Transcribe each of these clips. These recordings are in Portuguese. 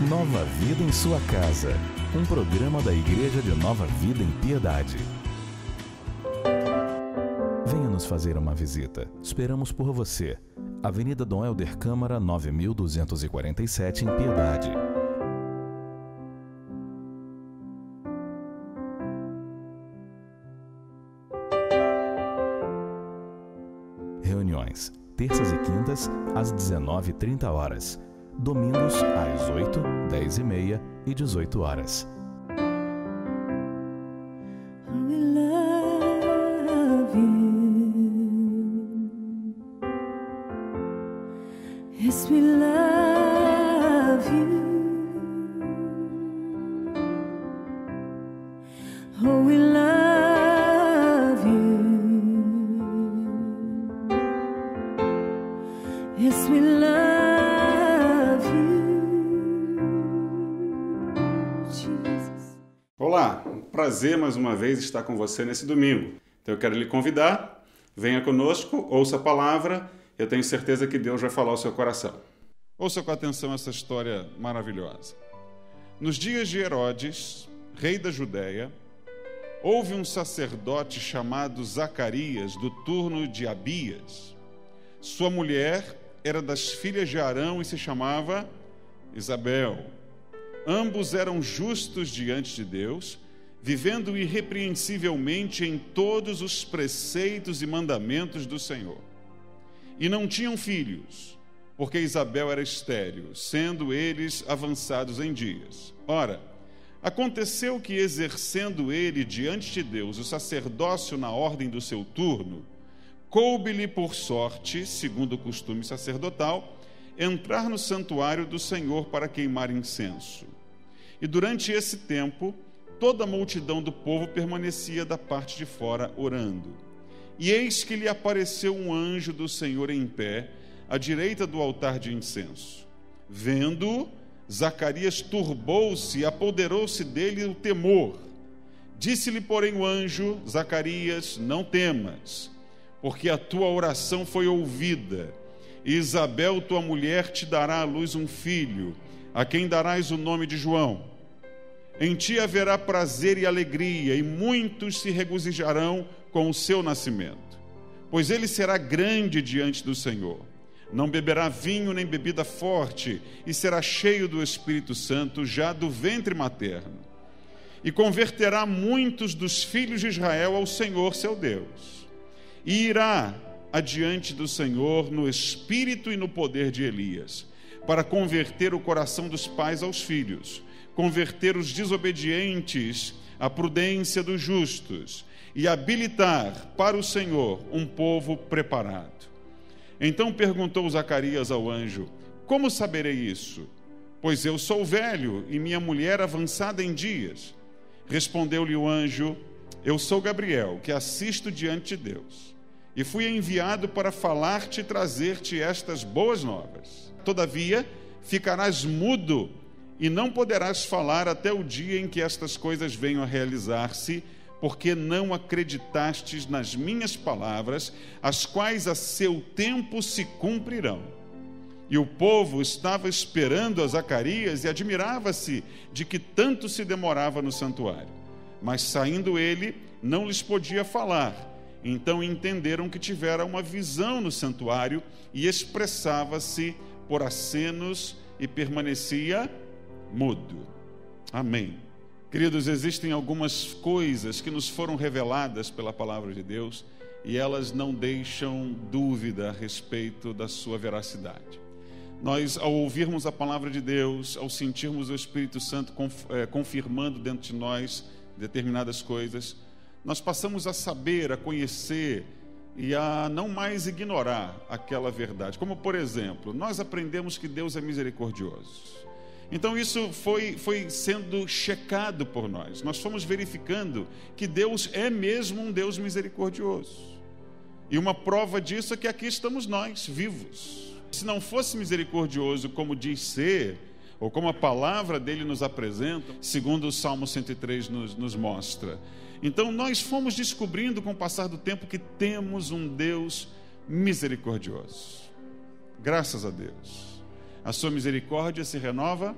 Nova Vida em sua casa, um programa da Igreja de Nova Vida em Piedade. Venha nos fazer uma visita. Esperamos por você. Avenida Dom Helder Câmara, 9247, em Piedade. Reuniões, terças e quintas, às 19h30. Domingos, às 8, 10h30 e 18 horas. We love you. Yes, we love you. Oh, we love you. Yes, we love. Olá, um prazer mais uma vez estar com você nesse domingo. Então eu quero lhe convidar, venha conosco, ouça a palavra, eu tenho certeza que Deus vai falar ao seu coração. Ouça com atenção essa história maravilhosa. Nos dias de Herodes, rei da Judéia, houve um sacerdote chamado Zacarias, do turno de Abias. Sua mulher era das filhas de Arão e se chamava Isabel. Ambos eram justos diante de Deus, vivendo irrepreensivelmente em todos os preceitos e mandamentos do Senhor. E não tinham filhos, porque Isabel era estéril, sendo eles avançados em dias. Ora, aconteceu que, exercendo ele diante de Deus o sacerdócio na ordem do seu turno, coube-lhe por sorte, segundo o costume sacerdotal, entrar no santuário do Senhor para queimar incenso. E durante esse tempo, toda a multidão do povo permanecia da parte de fora orando. E eis que lhe apareceu um anjo do Senhor em pé, à direita do altar de incenso. Vendo-o, Zacarias turbou-se e apoderou-se dele o temor. Disse-lhe, porém, o anjo: Zacarias, não temas, porque a tua oração foi ouvida. E Isabel, tua mulher, te dará à luz um filho, a quem darás o nome de João. Em ti haverá prazer e alegria, e muitos se regozijarão com o seu nascimento. Pois ele será grande diante do Senhor. Não beberá vinho nem bebida forte, e será cheio do Espírito Santo já do ventre materno. E converterá muitos dos filhos de Israel ao Senhor seu Deus. E irá adiante do Senhor no espírito e no poder de Elias, para converter o coração dos pais aos filhos, converter os desobedientes à prudência dos justos e habilitar para o Senhor um povo preparado. Então perguntou Zacarias ao anjo: como saberei isso? Pois eu sou velho e minha mulher avançada em dias. Respondeu-lhe o anjo: eu sou Gabriel, que assisto diante de Deus. E fui enviado para falar-te e trazer-te estas boas novas. Todavia, ficarás mudo e não poderás falar até o dia em que estas coisas venham a realizar-se, porque não acreditastes nas minhas palavras, as quais a seu tempo se cumprirão. E o povo estava esperando a Zacarias e admirava-se de que tanto se demorava no santuário. Mas saindo ele, não lhes podia falar. Então entenderam que tivera uma visão no santuário e expressava-se por acenos e permanecia mudo. Amém. Queridos, existem algumas coisas que nos foram reveladas pela palavra de Deus e elas não deixam dúvida a respeito da sua veracidade. Nós, ao ouvirmos a palavra de Deus, ao sentirmos o Espírito Santo confirmando dentro de nós determinadas coisas, nós passamos a saber, a conhecer e a não mais ignorar aquela verdade. Como, por exemplo, nós aprendemos que Deus é misericordioso. Então isso foi sendo checado por nós. Nós fomos verificando que Deus é mesmo um Deus misericordioso. E uma prova disso é que aqui estamos nós, vivos. Se não fosse misericordioso como diz ser, ou como a palavra dele nos apresenta, segundo o Salmo 103 nos mostra. Então nós fomos descobrindo com o passar do tempo que temos um Deus misericordioso. Graças a Deus. A sua misericórdia se renova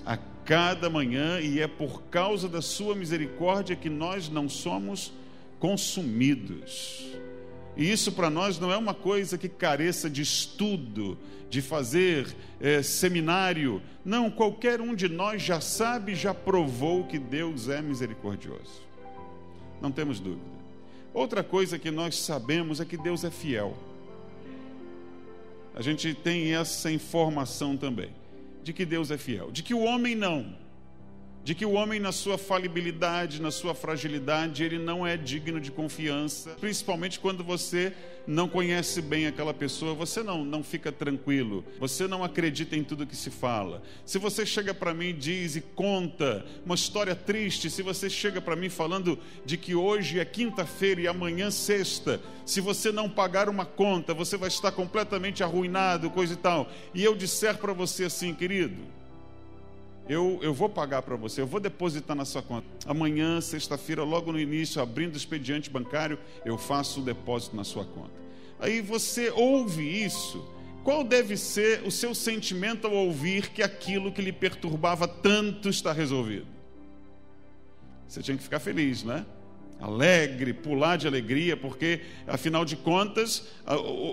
a cada manhã e é por causa da sua misericórdia que nós não somos consumidos. E isso para nós não é uma coisa que careça de estudo, de fazer seminário. Não, qualquer um de nós já sabe, já provou que Deus é misericordioso. Não temos dúvida. Outra coisa que nós sabemos é que Deus é fiel. A gente tem essa informação também, de que Deus é fiel, de que o homem não. De que o homem, na sua falibilidade, na sua fragilidade, ele não é digno de confiança. Principalmente quando você não conhece bem aquela pessoa, você não fica tranquilo. Você não acredita em tudo que se fala. Se você chega para mim e diz e conta uma história triste, se você chega para mim falando de que hoje é quinta-feira e amanhã sexta, se você não pagar uma conta, você vai estar completamente arruinado, coisa e tal. E eu disser para você assim, querido, eu vou pagar para você, eu vou depositar na sua conta. Amanhã, sexta-feira, logo no início, abrindo o expediente bancário, eu faço o depósito na sua conta. Aí você ouve isso. Qual deve ser o seu sentimento ao ouvir que aquilo que lhe perturbava tanto está resolvido? Você tinha que ficar feliz, né? Alegre, pular de alegria, porque, afinal de contas,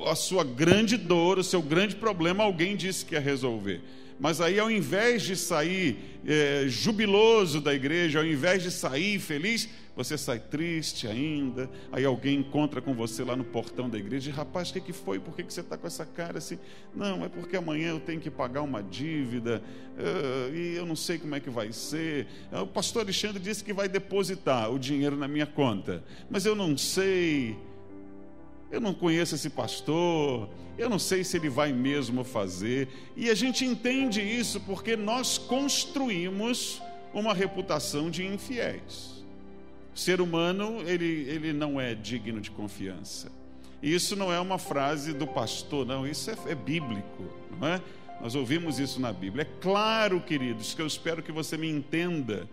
a sua grande dor, o seu grande problema, alguém disse que ia resolver. Mas aí, ao invés de sair jubiloso da igreja, ao invés de sair feliz, você sai triste ainda. Aí alguém encontra com você lá no portão da igreja e, rapaz, o que foi? Por que você está com essa cara assim? Não, é porque amanhã eu tenho que pagar uma dívida e eu não sei como é que vai ser. O pastor Alexandre disse que vai depositar o dinheiro na minha conta, mas eu não sei. Eu não conheço esse pastor, eu não sei se ele vai mesmo fazer. E a gente entende isso porque nós construímos uma reputação de infiéis. O ser humano, ele não é digno de confiança. E isso não é uma frase do pastor, não, isso é bíblico, não é? Nós ouvimos isso na Bíblia. É claro, queridos, que eu espero que você me entenda,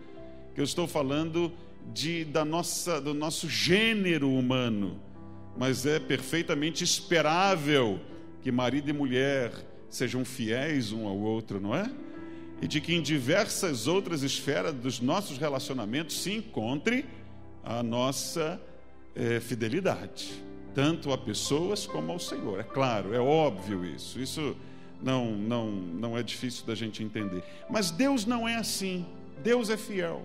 que eu estou falando do nosso gênero humano. Mas é perfeitamente esperável que marido e mulher sejam fiéis um ao outro, não é? E de que em diversas outras esferas dos nossos relacionamentos se encontre a nossa fidelidade, tanto a pessoas como ao Senhor. É claro, é óbvio isso. Isso não é difícil da gente entender. Mas Deus não é assim. Deus é fiel.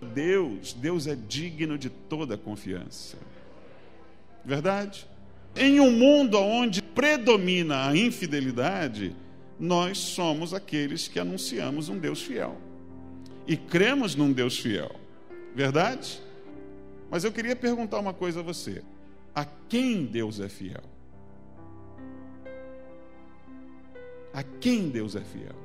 Deus é digno de toda confiança. Verdade? Em um mundo onde predomina a infidelidade, nós somos aqueles que anunciamos um Deus fiel e cremos num Deus fiel. Verdade? Mas eu queria perguntar uma coisa a você: a quem Deus é fiel? A quem Deus é fiel?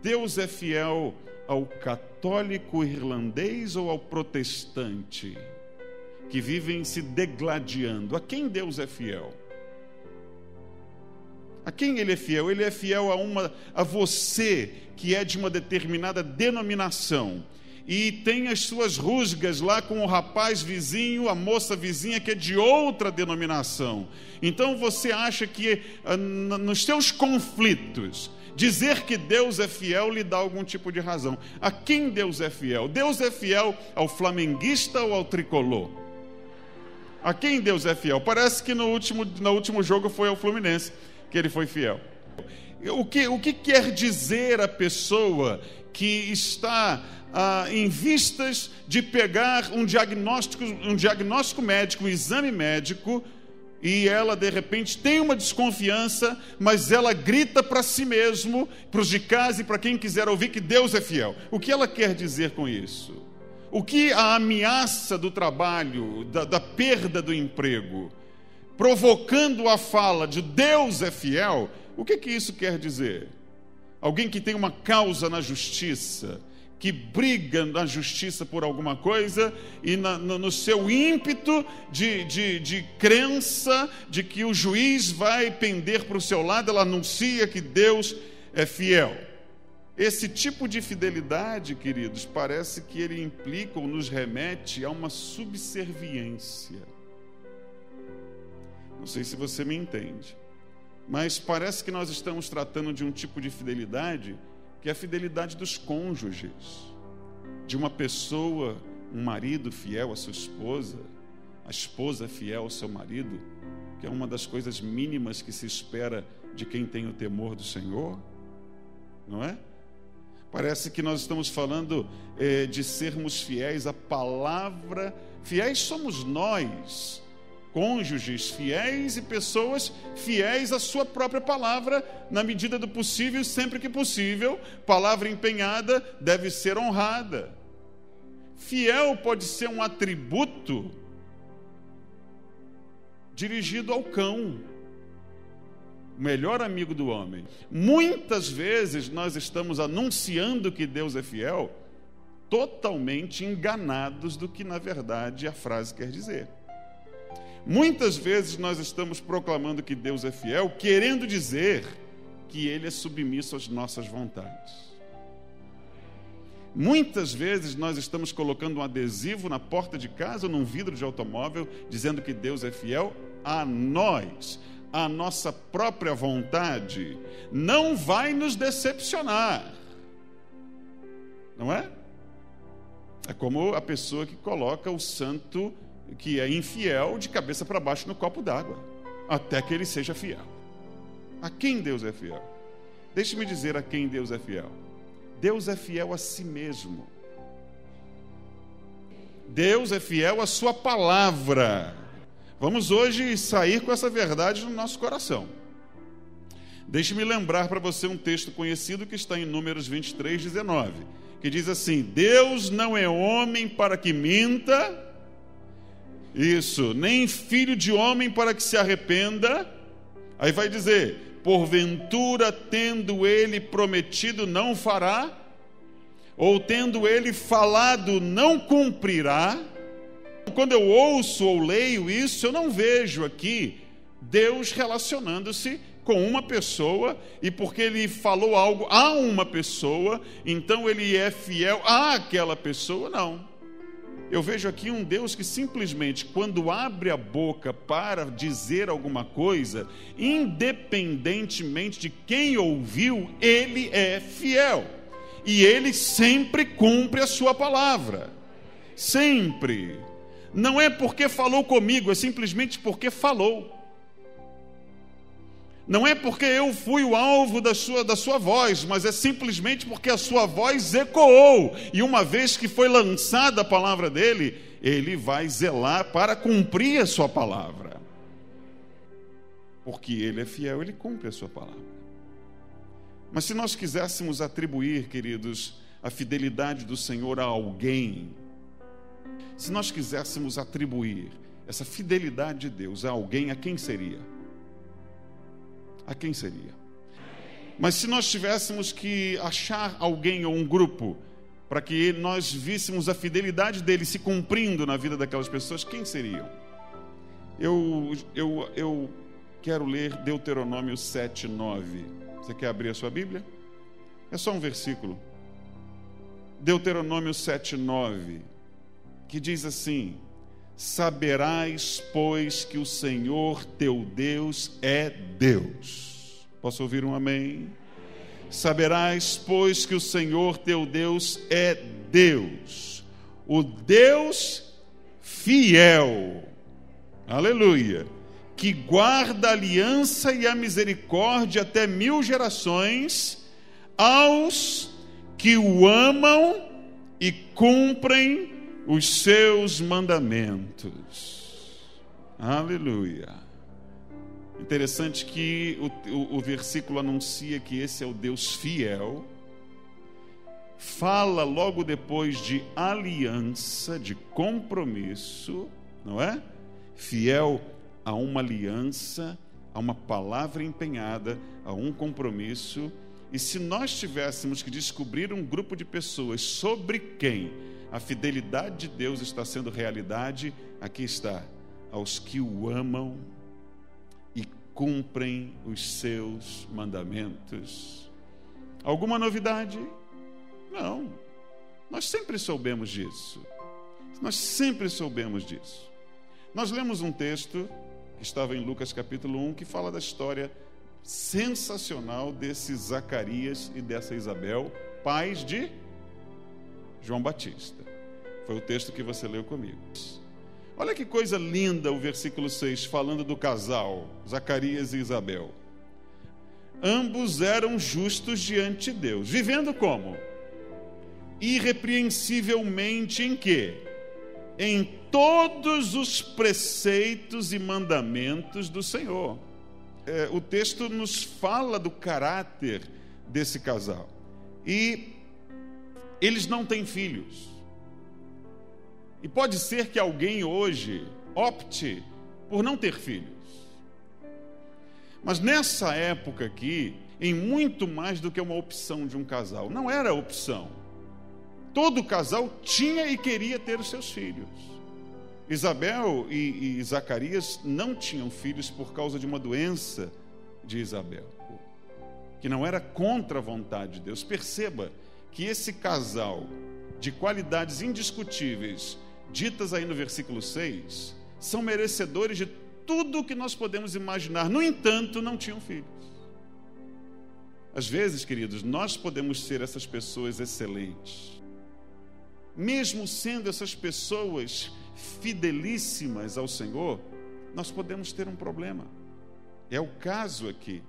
Deus é fiel ao católico irlandês ou ao protestante que vivem se degladiando? A quem Deus é fiel? A quem Ele é fiel? Ele é fiel a você que é de uma determinada denominação e tem as suas rusgas lá com o rapaz vizinho, a moça vizinha que é de outra denominação. Então você acha que nos seus conflitos dizer que Deus é fiel lhe dá algum tipo de razão. A quem Deus é fiel? Deus é fiel ao flamenguista ou ao tricolor? A quem Deus é fiel? Parece que no último jogo foi ao Fluminense que ele foi fiel. O que quer dizer a pessoa que está em vistas de pegar um diagnóstico médico, um exame médico, e ela de repente tem uma desconfiança, mas ela grita para si mesmo, para os de casa e para quem quiser ouvir, que Deus é fiel? O que ela quer dizer com isso? O que a ameaça do trabalho, da perda do emprego, provocando a fala de Deus é fiel, o que isso quer dizer? alguém que tem uma causa na justiça, que briga na justiça por alguma coisa e no seu ímpeto de crença de que o juiz vai pender para o seu lado, ela anuncia que Deus é fiel. Esse tipo de fidelidade, queridos, parece que ele implica ou nos remete a uma subserviência. Não sei se você me entende, mas parece que nós estamos tratando de um tipo de fidelidade que é a fidelidade dos cônjuges, de uma pessoa, um marido fiel à sua esposa, a esposa fiel ao seu marido, que é uma das coisas mínimas que se espera de quem tem o temor do Senhor, não é? Parece que nós estamos falando de sermos fiéis à palavra. Fiéis somos nós, cônjuges fiéis e pessoas fiéis à sua própria palavra, na medida do possível, sempre que possível. Palavra empenhada deve ser honrada. Fiel pode ser um atributo dirigido ao cão, o melhor amigo do homem. Muitas vezes nós estamos anunciando que Deus é fiel, totalmente enganados do que na verdade a frase quer dizer. Muitas vezes nós estamos proclamando que Deus é fiel, querendo dizer que Ele é submisso às nossas vontades. Muitas vezes nós estamos colocando um adesivo na porta de casa ou num vidro de automóvel, dizendo que Deus é fiel a nós. A nossa própria vontade não vai nos decepcionar, não é? É como a pessoa que coloca o santo que é infiel de cabeça para baixo no copo d'água, até que ele seja fiel. A quem Deus é fiel? Deixe-me dizer a quem Deus é fiel. Deus é fiel a si mesmo. Deus é fiel à sua palavra. Vamos hoje sair com essa verdade no nosso coração. Deixe-me lembrar para você um texto conhecido que está em Números 23, 19, que diz assim: Deus não é homem para que minta, isso, nem filho de homem para que se arrependa. Aí vai dizer: porventura tendo ele prometido não fará, ou tendo ele falado não cumprirá. Quando eu ouço ou leio isso, eu não vejo aqui Deus relacionando-se com uma pessoa, e porque ele falou algo a uma pessoa, então ele é fiel àquela pessoa. Não. Eu vejo aqui um Deus que simplesmente, quando abre a boca para dizer alguma coisa, independentemente de quem ouviu, ele é fiel. E ele sempre cumpre a sua palavra. Sempre. Não é porque falou comigo, é simplesmente porque falou. Não é porque eu fui o alvo da sua voz, mas é simplesmente porque a sua voz ecoou. E uma vez que foi lançada a palavra dele, ele vai zelar para cumprir a sua palavra. Porque ele é fiel, ele cumpre a sua palavra. Mas se nós quiséssemos atribuir, queridos, a fidelidade do Senhor a alguém, se nós quiséssemos atribuir essa fidelidade de Deus a alguém, a quem seria? A quem seria? Mas se nós tivéssemos que achar alguém ou um grupo para que nós víssemos a fidelidade dele se cumprindo na vida daquelas pessoas, quem seriam? Eu quero ler Deuteronômio 7:9. Você quer abrir a sua Bíblia? É só um versículo. Deuteronômio 7:9, que diz assim: saberás, pois, que o Senhor teu Deus é Deus. Posso ouvir um amém? Saberás, pois, que o Senhor teu Deus é Deus, o Deus fiel, aleluia, que guarda a aliança e a misericórdia até 1000 gerações, aos que o amam e cumprem os seus mandamentos. Aleluia. Interessante que o versículo anuncia que esse é o Deus fiel. Fala logo depois de aliança, de compromisso, não é? Fiel a uma aliança, a uma palavra empenhada, a um compromisso. E se nós tivéssemos que descobrir um grupo de pessoas sobre quem a fidelidade de Deus está sendo realidade, aqui está: aos que o amam e cumprem os seus mandamentos. Alguma novidade? Não. Nós sempre soubemos disso. Nós sempre soubemos disso. Nós lemos um texto que estava em Lucas capítulo 1, que fala da história sensacional desse Zacarias e dessa Isabel, pais de João Batista. Foi o texto que você leu comigo. Olha que coisa linda o versículo 6, falando do casal, Zacarias e Isabel. Ambos eram justos diante de Deus, vivendo como? Irrepreensivelmente em quê? Em todos os preceitos e mandamentos do Senhor. O texto nos fala do caráter desse casal. E eles não têm filhos. E pode ser que alguém hoje opte por não ter filhos. Mas nessa época aqui, em muito mais do que uma opção de um casal, não era opção. Todo casal tinha e queria ter os seus filhos. Isabel e Zacarias não tinham filhos por causa de uma doença de Isabel, que não era contra a vontade de Deus. Perceba que esse casal, de qualidades indiscutíveis, ditas aí no versículo 6, são merecedores de tudo o que nós podemos imaginar. No entanto, não tinham filhos. Às vezes, queridos, nós podemos ser essas pessoas excelentes, mesmo sendo essas pessoas fidelíssimas ao Senhor, nós podemos ter um problema. É o caso aqui.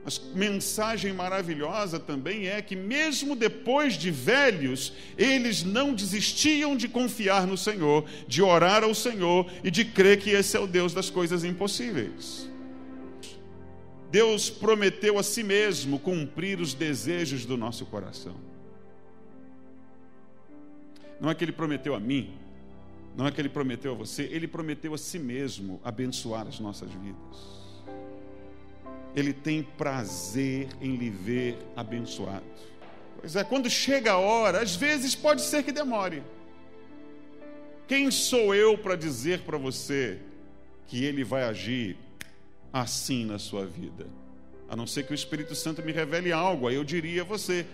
Mas mensagem maravilhosa também é que mesmo depois de velhos, eles não desistiam de confiar no Senhor, de orar ao Senhor e de crer que esse é o Deus das coisas impossíveis. Deus prometeu a si mesmo cumprir os desejos do nosso coração. Não é que Ele prometeu a mim, não é que Ele prometeu a você, Ele prometeu a si mesmo abençoar as nossas vidas. Ele tem prazer em lhe ver abençoado. Pois é, quando chega a hora, às vezes pode ser que demore. Quem sou eu para dizer para você que Ele vai agir assim na sua vida? A não ser que o Espírito Santo me revele algo, aí eu diria a você.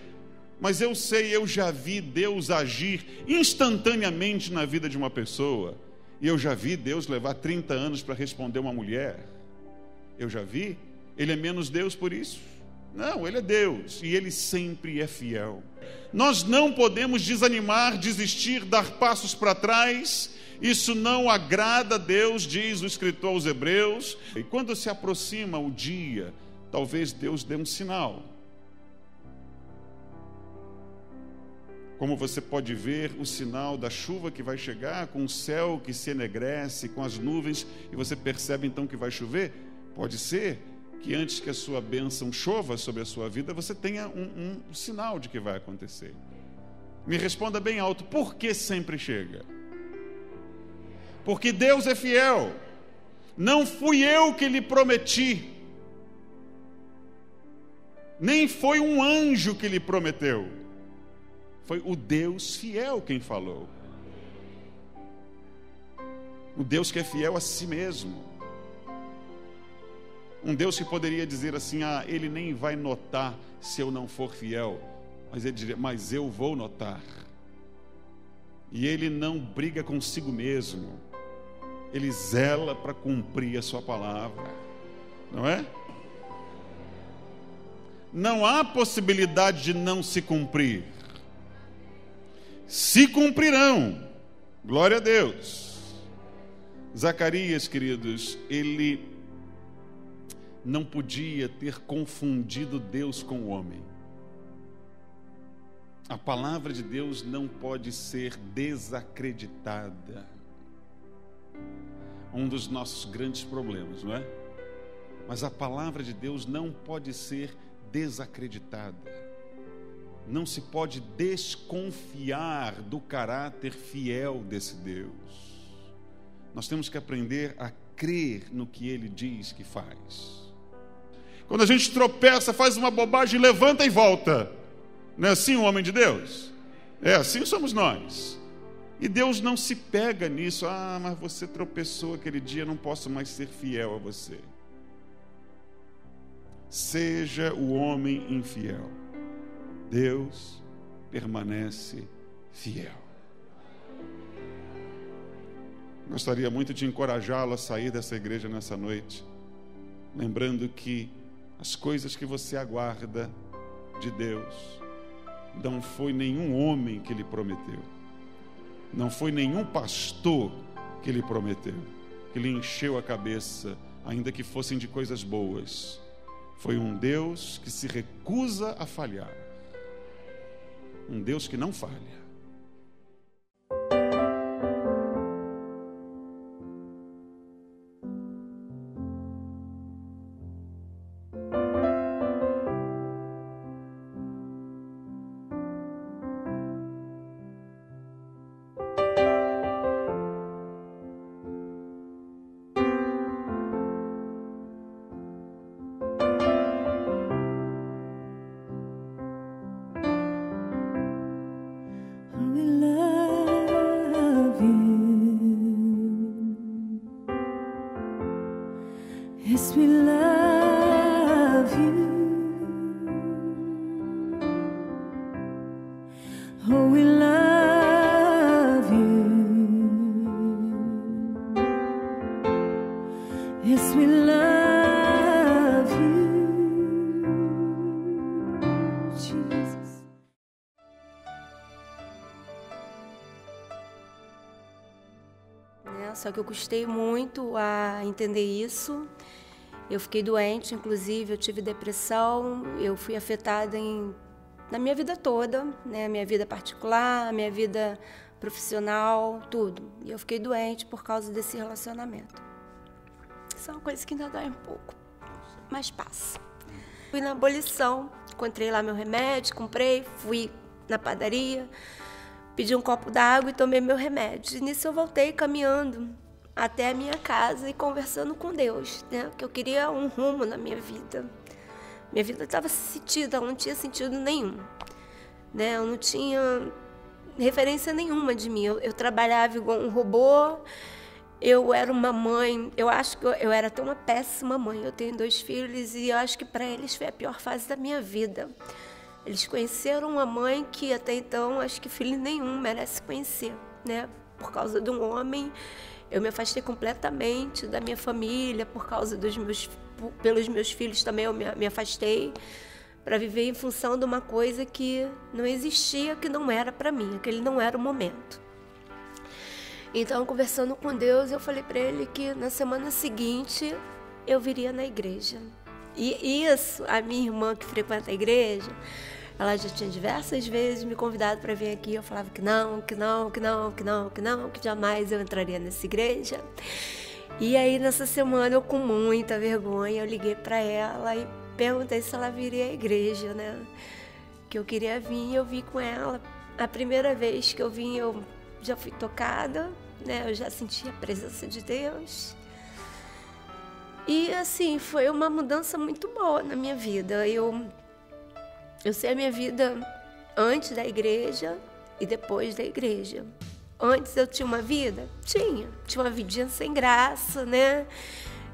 Mas eu sei, eu já vi Deus agir instantaneamente na vida de uma pessoa. E eu já vi Deus levar 30 anos para responder uma mulher. Eu já vi. Ele é menos Deus por isso? Não, Ele é Deus e Ele sempre é fiel. Nós não podemos desanimar, desistir, dar passos para trás. Isso não agrada a Deus, diz o escritor aos Hebreus. E quando se aproxima o dia, talvez Deus dê um sinal. Como você pode ver o sinal da chuva que vai chegar, com o céu que se enegrece, com as nuvens, e você percebe então que vai chover? Pode ser que antes que a sua bênção chova sobre a sua vida, você tenha um sinal de que vai acontecer. Me responda bem alto: por que sempre chega? Porque Deus é fiel. Não fui eu que lhe prometi, nem foi um anjo que lhe prometeu, foi o Deus fiel quem falou. O Deus que é fiel a si mesmo. Um Deus que poderia dizer assim: Ele nem vai notar se eu não for fiel. Mas Ele diria: mas eu vou notar. E Ele não briga consigo mesmo. Ele zela para cumprir a sua palavra. Não é? Não há possibilidade de não se cumprir. Se cumprirão. Glória a Deus. Zacarias, queridos, ele não podia ter confundido Deus com o homem. A palavra de Deus não pode ser desacreditada. Um dos nossos grandes problemas, não é? Mas a palavra de Deus não pode ser desacreditada. Não se pode desconfiar do caráter fiel desse Deus. Nós temos que aprender a crer no que Ele diz que faz. Quando a gente tropeça, faz uma bobagem, levanta e volta. Não é assim o homem de Deus? É, assim somos nós. E Deus não se pega nisso. Ah, mas você tropeçou aquele dia, não posso mais ser fiel a você. Seja o homem infiel, Deus permanece fiel. Gostaria muito de encorajá-lo a sair dessa igreja nessa noite, lembrando que as coisas que você aguarda de Deus, não foi nenhum homem que lhe prometeu, não foi nenhum pastor que lhe prometeu, que lhe encheu a cabeça, ainda que fossem de coisas boas. Foi um Deus que se recusa a falhar, um Deus que não falha. Yes, we love you. Oh, we love you. Yes, we love you, Jesus. Só que eu custei muito a entender isso. Eu fiquei doente, inclusive, eu tive depressão, eu fui afetada na minha vida toda, né? Minha vida particular, minha vida profissional, tudo. E eu fiquei doente por causa desse relacionamento. Isso é uma coisa que ainda dói um pouco, mas passa. Fui na abolição, encontrei lá meu remédio, comprei, fui na padaria, pedi um copo d'água e tomei meu remédio. E nisso eu voltei caminhando até a minha casa e conversando com Deus, né? Porque eu queria um rumo na minha vida. Minha vida estava sentida, eu não tinha sentido nenhum, né? Eu não tinha referência nenhuma de mim. Eu trabalhava igual um robô, eu era uma mãe, eu acho que eu era até uma péssima mãe. Eu tenho 2 filhos e eu acho que para eles foi a pior fase da minha vida. Eles conheceram uma mãe que até então acho que filho nenhum merece conhecer, né? Por causa de um homem. Eu me afastei completamente da minha família, por causa pelos meus filhos também eu me afastei, para viver em função de uma coisa que não existia, que não era para mim, aquele não era o momento. Então, conversando com Deus, eu falei para ele que na semana seguinte eu viria na igreja. E isso, a minha irmã que frequenta a igreja, ela já tinha diversas vezes me convidado para vir aqui. Eu falava que não, que jamais eu entraria nessa igreja. E aí, nessa semana, eu com muita vergonha, eu liguei para ela e perguntei se ela viria à igreja, né? Que eu queria vir, eu vim com ela. A primeira vez que eu vim, eu já fui tocada, né? Eu já senti a presença de Deus. E, assim, foi uma mudança muito boa na minha vida. Eu sei a minha vida antes da igreja e depois da igreja. Antes eu tinha uma vida? Tinha uma vidinha sem graça, né?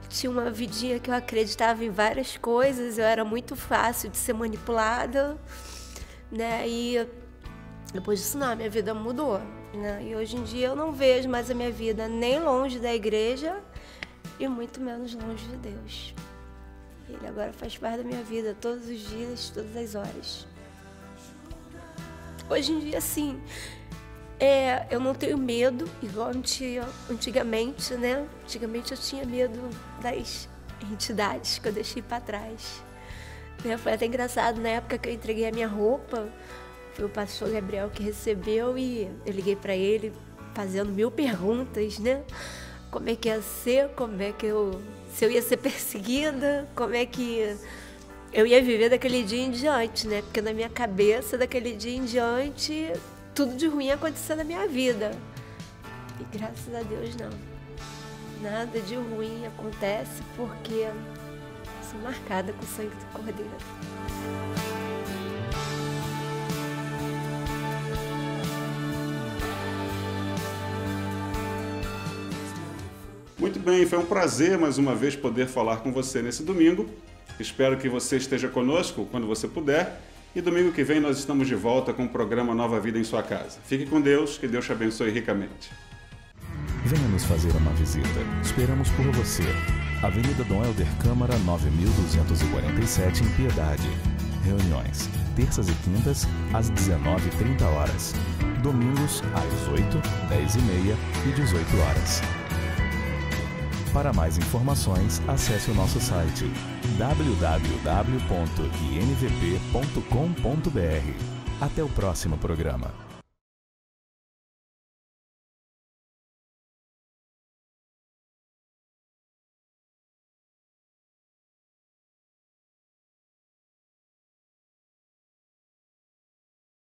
Tinha uma vidinha que eu acreditava em várias coisas, eu era muito fácil de ser manipulada, né? E depois disso não, a minha vida mudou, né? E hoje em dia eu não vejo mais a minha vida nem longe da igreja e muito menos longe de Deus. Ele agora faz parte da minha vida, todos os dias, todas as horas. Hoje em dia, sim, eu não tenho medo, igual eu tinha antigamente, né? Antigamente eu tinha medo das entidades que eu deixei para trás. Foi até engraçado, na época que eu entreguei a minha roupa, foi o pastor Gabriel que recebeu e eu liguei para ele fazendo 1000 perguntas, né? Como é que ia ser, se eu ia ser perseguida, como é que eu ia viver daquele dia em diante, né? Porque na minha cabeça, daquele dia em diante, tudo de ruim ia acontecer na minha vida. E graças a Deus não. Nada de ruim acontece porque assim, marcada com o sangue do Cordeiro. Muito bem, foi um prazer mais uma vez poder falar com você nesse domingo. Espero que você esteja conosco quando você puder. E domingo que vem nós estamos de volta com o programa Nova Vida em sua casa. Fique com Deus, que Deus te abençoe ricamente. Venha nos fazer uma visita. Esperamos por você. Avenida Dom Helder Câmara, 9247, em Piedade. Reuniões, terças e quintas, às 19h30. Domingos, às 8, 10h30 e 18h. Para mais informações, acesse o nosso site www.invp.com.br. Até o próximo programa.